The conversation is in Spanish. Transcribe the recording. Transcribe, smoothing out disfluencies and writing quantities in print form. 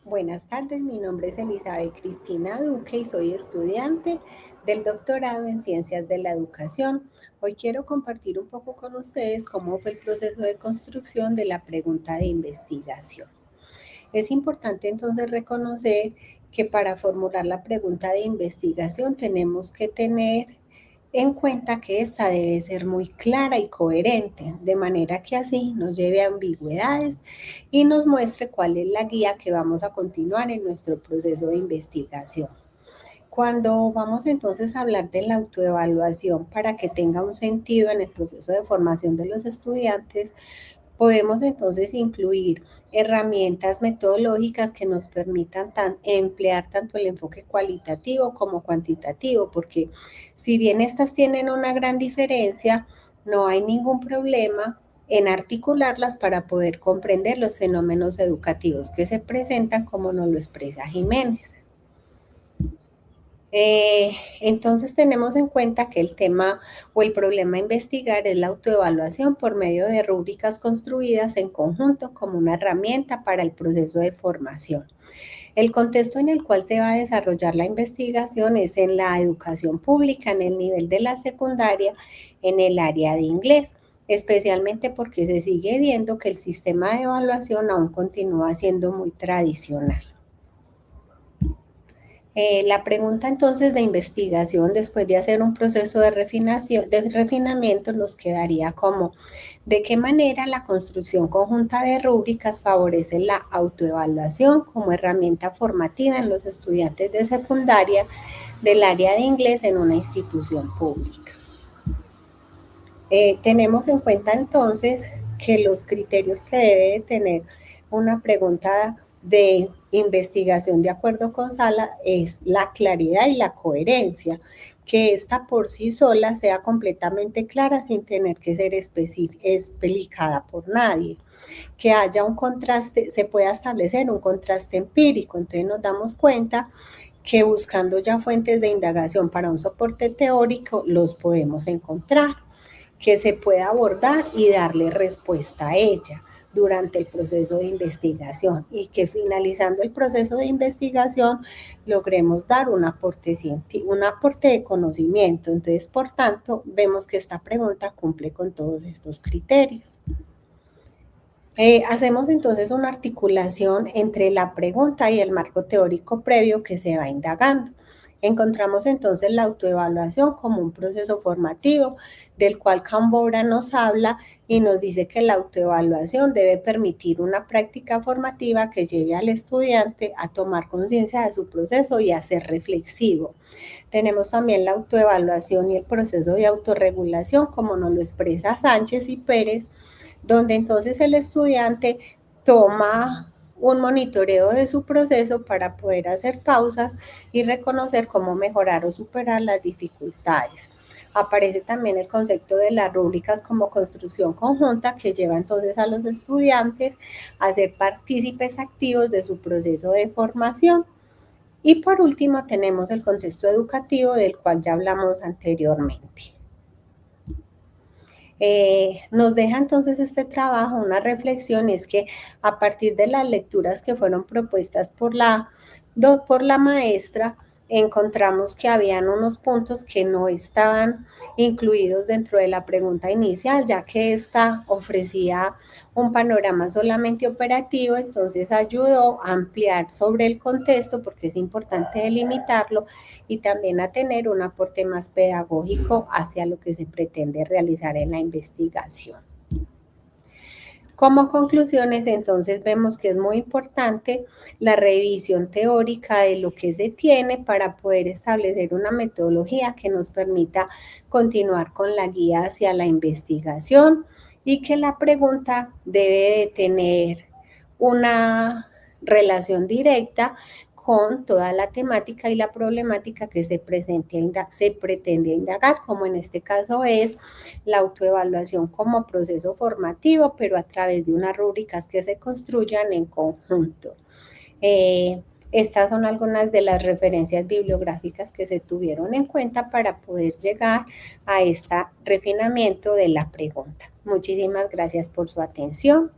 Buenas tardes, mi nombre es Elizabeth Cristina Duque y soy estudiante del doctorado en Ciencias de la Educación. Hoy quiero compartir un poco con ustedes cómo fue el proceso de construcción de la pregunta de investigación. Es importante entonces reconocer que para formular la pregunta de investigación tenemos que tener en cuenta que esta debe ser muy clara y coherente, de manera que así nos lleve a ambigüedades y nos muestre cuál es la guía que vamos a continuar en nuestro proceso de investigación. Cuando vamos entonces a hablar de la autoevaluación para que tenga un sentido en el proceso de formación de los estudiantes, podemos entonces incluir herramientas metodológicas que nos permitan emplear tanto el enfoque cualitativo como cuantitativo, porque si bien estas tienen una gran diferencia, no hay ningún problema en articularlas para poder comprender los fenómenos educativos que se presentan, como nos lo expresa Jiménez. Entonces tenemos en cuenta que el tema o el problema a investigar es la autoevaluación por medio de rúbricas construidas en conjunto como una herramienta para el proceso de formación. El contexto en el cual se va a desarrollar la investigación es en la educación pública, en el nivel de la secundaria, en el área de inglés, especialmente porque se sigue viendo que el sistema de evaluación aún continúa siendo muy tradicional. La pregunta entonces de investigación, después de hacer un proceso de refinamiento, nos quedaría como, ¿de qué manera la construcción conjunta de rúbricas favorece la autoevaluación como herramienta formativa en los estudiantes de secundaria del área de inglés en una institución pública? Tenemos en cuenta entonces que los criterios que debe de tener una pregunta de investigación de acuerdo con Sala es la claridad y la coherencia, que esta por sí sola sea completamente clara sin tener que ser explicada por nadie, que haya un contraste, se pueda establecer un contraste empírico, entonces nos damos cuenta que buscando ya fuentes de indagación para un soporte teórico los podemos encontrar, que se pueda abordar y darle respuesta a ella durante el proceso de investigación y que finalizando el proceso de investigación logremos dar un aporte de conocimiento. Entonces, por tanto, vemos que esta pregunta cumple con todos estos criterios. Hacemos entonces una articulación entre la pregunta y el marco teórico previo que se va indagando. Encontramos entonces la autoevaluación como un proceso formativo del cual Cambora nos habla y nos dice que la autoevaluación debe permitir una práctica formativa que lleve al estudiante a tomar conciencia de su proceso y a ser reflexivo. Tenemos también la autoevaluación y el proceso de autorregulación, como nos lo expresa Sánchez y Pérez, donde entonces el estudiante toma un monitoreo de su proceso para poder hacer pausas y reconocer cómo mejorar o superar las dificultades. Aparece también el concepto de las rúbricas como construcción conjunta que lleva entonces a los estudiantes a ser partícipes activos de su proceso de formación. Y por último tenemos el contexto educativo del cual ya hablamos anteriormente. Nos deja entonces este trabajo una reflexión, es que a partir de las lecturas que fueron propuestas por la maestra, encontramos que habían unos puntos que no estaban incluidos dentro de la pregunta inicial, ya que esta ofrecía un panorama solamente operativo, entonces ayudó a ampliar sobre el contexto, porque es importante delimitarlo, y también a tener un aporte más pedagógico hacia lo que se pretende realizar en la investigación. Como conclusiones, entonces vemos que es muy importante la revisión teórica de lo que se tiene para poder establecer una metodología que nos permita continuar con la guía hacia la investigación y que la pregunta debe de tener una relación directa con toda la temática y la problemática que se pretende indagar, como en este caso es la autoevaluación como proceso formativo, pero a través de unas rúbricas que se construyan en conjunto. Estas son algunas de las referencias bibliográficas que se tuvieron en cuenta para poder llegar a este refinamiento de la pregunta. Muchísimas gracias por su atención.